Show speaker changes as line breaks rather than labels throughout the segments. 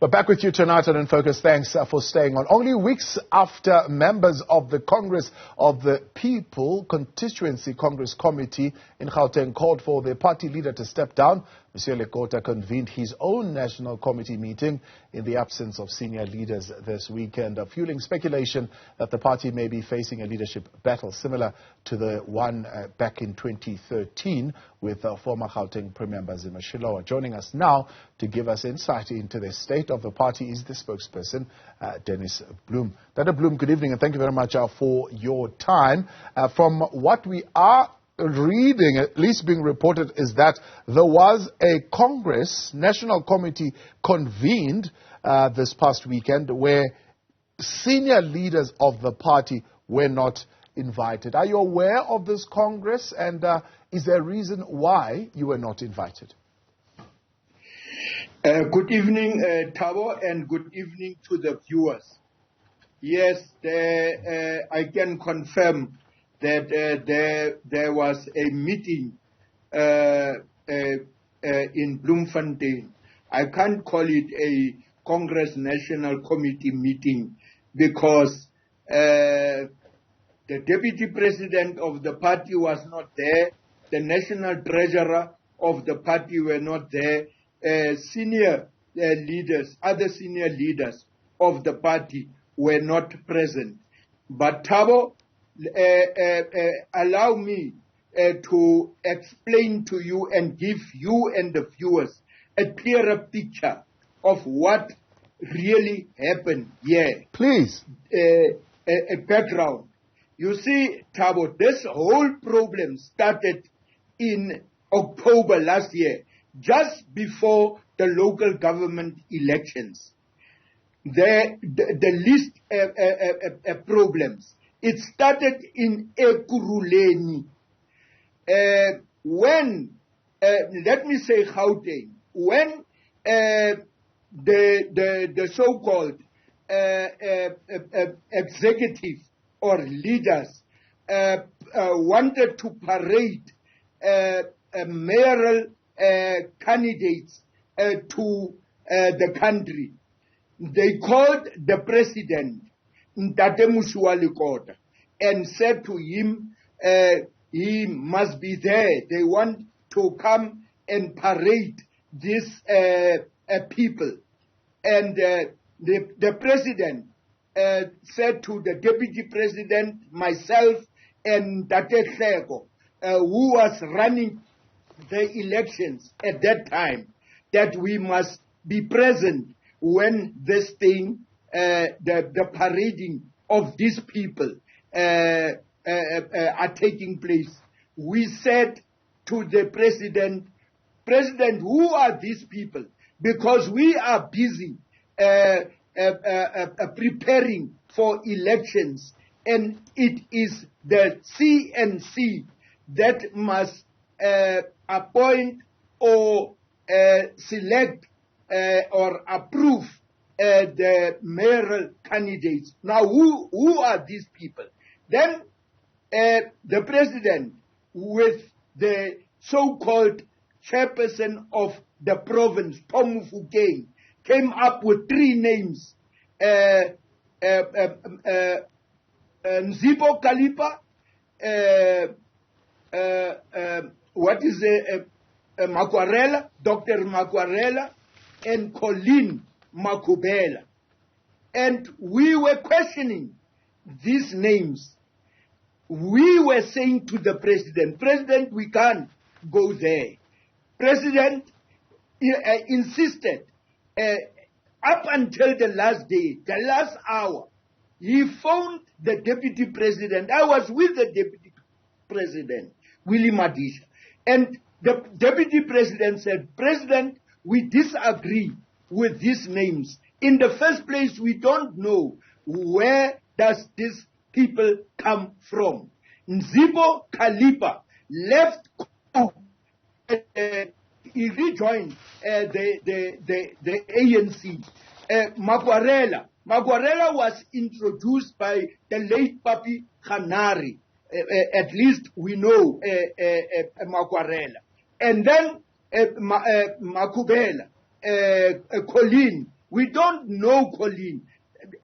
We're back with you tonight on In Focus. Thanks for staying on. Only weeks after members of the Congress of the People Constituency Congress Committee in Gauteng called for their party leader to step down, Mosiuoa Lekota convened his own national committee meeting in the absence of senior leaders this weekend, fueling speculation that the party may be facing a leadership battle similar to the one back in 2013 with former Gauteng Premier Mbhazima Shilowa. Joining us now to give us insight into the state of the party is the spokesperson, Bloem. Dr. Bloem, good evening and thank you very much for your time. From what we are reading, at least being reported, is that there was a Congress National Committee convened this past weekend where senior leaders of the party were not invited. Are you aware of this Congress, and is there a reason why you were not invited?
Good evening, Thabo, and good evening to the viewers. Yes, I can confirm that there was a meeting in Bloemfontein. I can't call it a Congress National Committee meeting because the deputy president of the party was not there, the national treasurer of the party were not there, senior leaders, other senior leaders of the party were not present. But Thabo, allow me to explain to you and give you and the viewers a clearer picture of what really happened here.
Please.
A background. You see, Thabo, this whole problem started in October last year, just before the local government elections. The least problems. It started in Ekurhuleni. When, let me say Gauteng, when the so-called executive or leaders wanted to parade mayoral candidates to the country, they called the president, Mosiuoa Lekota, and said to him, he must be there. They want to come and parade these people. And the president said to the deputy president, myself, and Tate Hleko, who was running the elections at that time, that we must be present when this thing, the parading of these people are taking place. We said to the president, who are these people? Because we are busy preparing for elections, and it is the CNC that must appoint or select or approve the mayoral candidates. Now, who are these people? Then the president, with the so-called chairperson of the province, Tom Mofokeng, came up with three names: Nzipo Kalipa, Makwarela, Dr. Makwarela, and Colleen Makubela. And we were questioning these names. We were saying to the president, we can't go there. President insisted up until the last day, the last hour. He phoned the deputy president. I was with the deputy president, Willie Madisha. And the deputy president said, President, we disagree with these names. In the first place, we don't know where does these people come from. Nzipo Kalipa left, he rejoined the ANC. Makwarela was introduced by the late Papi Khanari. At least we know Makwarela. And then Makubela, Colleen, We don't know Colleen.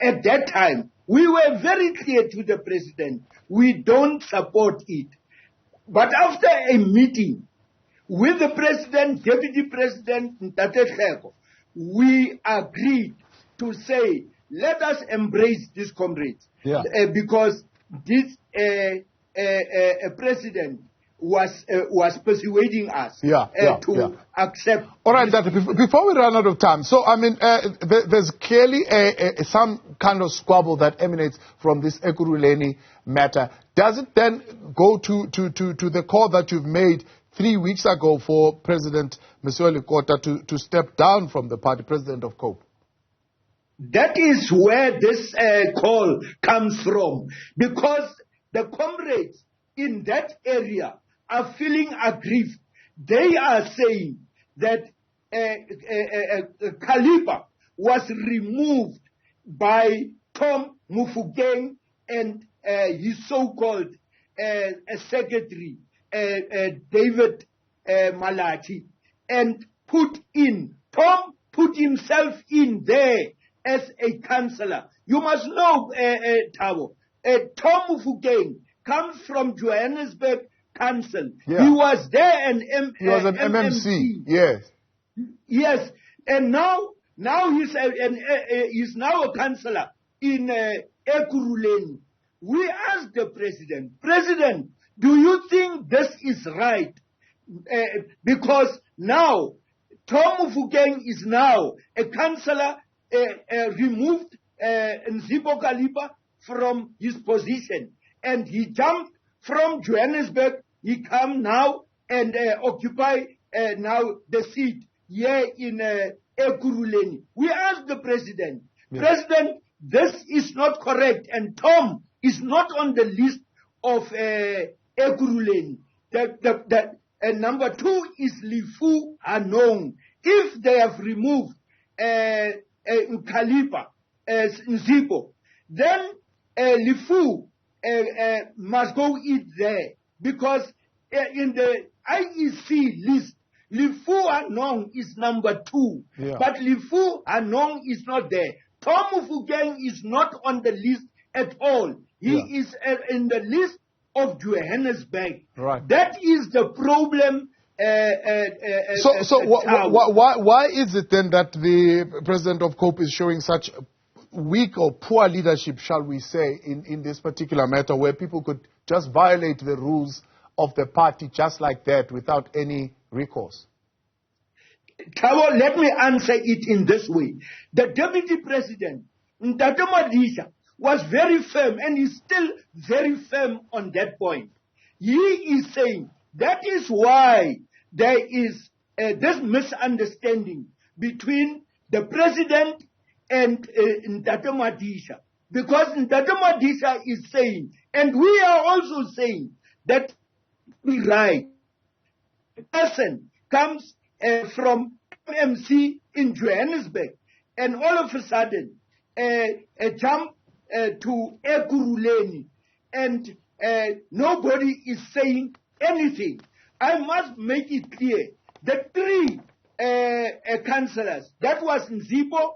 At that time, we were very clear to the president. We don't support it. But after a meeting with the president, deputy president, Ntate Kheko, we agreed to say, let us embrace these comrades.
Yeah.
Because this president was persuading us to accept.
All right, before we run out of time, so I mean, there's clearly some kind of squabble that emanates from this Ekurhuleni matter. Does it then go to the call that you've made 3 weeks ago for President Mosiuoa Lekota to step down from the party, president of COPE?
That is where this call comes from, because the comrades in that area are feeling aggrieved. They are saying that Kalipa was removed by Tom Mufugeng and his so-called secretary, David Malachi, and Tom put himself in there as a councillor. You must know, Thabo, Tom Mufugeng comes from Johannesburg Council.
Yeah.
He was there and
he was an MMC. Yes.
Yes, and now he's now a councillor in Ekurhuleni. We asked the President, do you think this is right? Because now Tom Mufugeng is now a councillor, removed Nzipo Kalipa from his position, and he jumped from Johannesburg. He come now and occupy now the seat here in Ekurhuleni. We asked the President, President, this is not correct, and Tom is not on the list of Ekurhuleni. Number 2 is Lifu Anong. If they have removed Kalipa, Nzipo, then Lifu must go in there, because in the IEC list, Lifu Anong is number 2, but Lifu Anong is not there. Tom Mufugeng is not on the list at all. He is in the list of Johannesburg.
Right.
That is the problem.
Why is it then that the president of COPE is showing such weak or poor leadership, shall we say, in this particular matter, where people could just violate the rules of the party just like that without any recourse?
Thabo, let me answer it in this way. The deputy president, Ntate Madisha, was very firm, and is still very firm on that point. He is saying that is why there is this misunderstanding between the president and Ntate Madisha. Because Ntate Madisha is saying, and we are also saying, that be right. The person comes from MMC in Johannesburg, and all of a sudden jump to Ekurhuleni, and nobody is saying anything. I must make it clear that 3 councillors, that was Nzipo,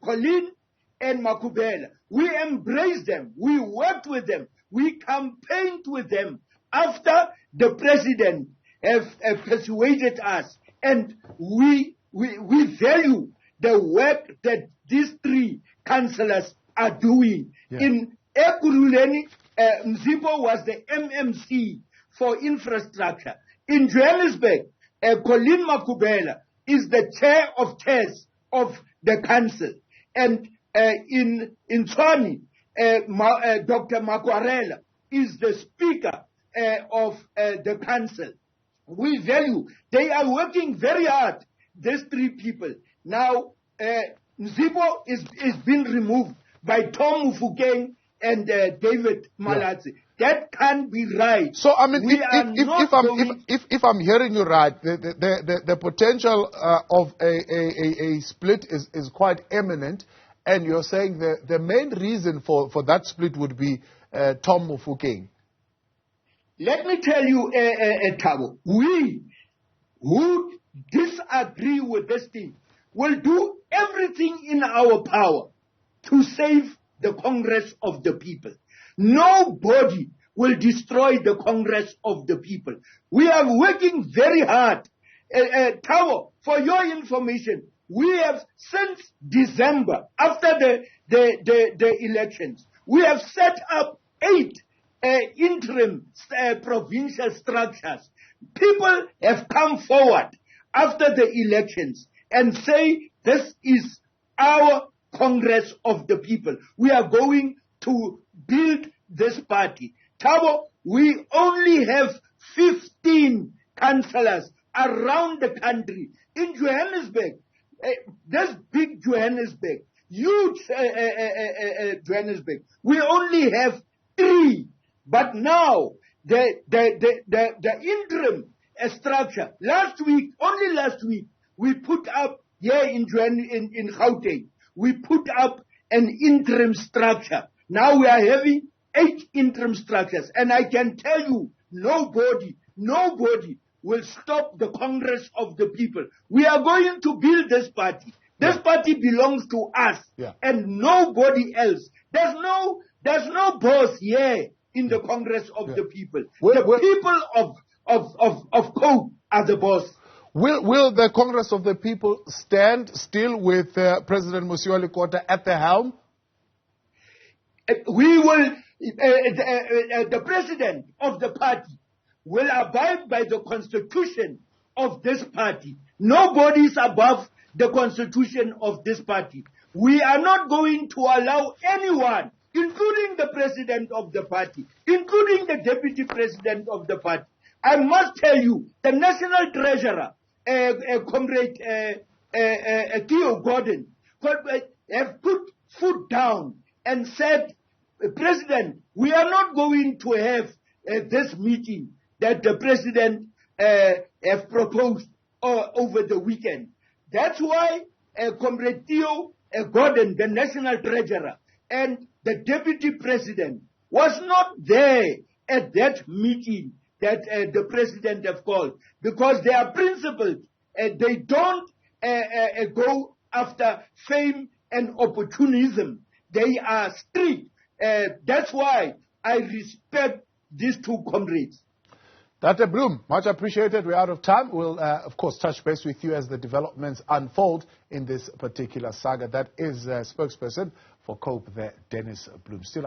Colleen, and Makubela, we embraced them, we worked with them, we campaigned with them after the president have persuaded us, and we value the work that these 3 councillors are doing. In Ekurhuleni, Nzipo was the MMC for infrastructure. In Johannesburg, Colleen Makubela is the chair of chairs of the council. And in Tshwane, Dr. Makwarela is the speaker of the council. We value. They are working very hard, these 3 people. Now, Nzipo is being removed by Tom Mufugeng and David Malachi. That can't be right.
So, I mean, if I'm hearing you right, the potential of a split is quite imminent, and you're saying the main reason for that split would be Tom Mufugeng.
Let me tell you, Thabo, we who disagree with this thing, will do everything in our power to save the Congress of the people. Nobody will destroy the Congress of the people. We are working very hard. Tawo, for your information, we have since December, after the elections, we have set up 8 interim provincial structures. People have come forward after the elections and say, this is our Congress of the people. We are going to build this party. Tabo, we only have 15 councillors around the country. In Johannesburg, this big Johannesburg, huge Johannesburg, we only have 3. But now, the interim structure, only last week, we put up here in Gauteng, we put up an interim structure. Now we are having 8 interim structures. And I can tell you, nobody will stop the Congress of the people. We are going to build this party. This party belongs to us and nobody else. There's no boss here in the Congress of the people. The people of Cope are the boss.
Will the Congress of the People stand still with President Mosiuoa Lekota at the helm?
We will. The president of the party will abide by the constitution of this party. Nobody is above the constitution of this party. We are not going to allow anyone, including the president of the party, including the deputy president of the party. I must tell you, the national treasurer, Comrade Theo Gordon, have put foot down and said, President, we are not going to have this meeting that the president have proposed over the weekend. That's why Comrade Theo Gordon, the national treasurer, and the deputy president was not there at that meeting that the president have called, because they are principled. They don't go after fame and opportunism. They are strict. That's why I respect these 2 comrades.
Dr. Bloem, much appreciated. We're out of time. We'll, of course, touch base with you as the developments unfold in this particular saga. That is spokesperson for COPE there, Dennis Bloem. Still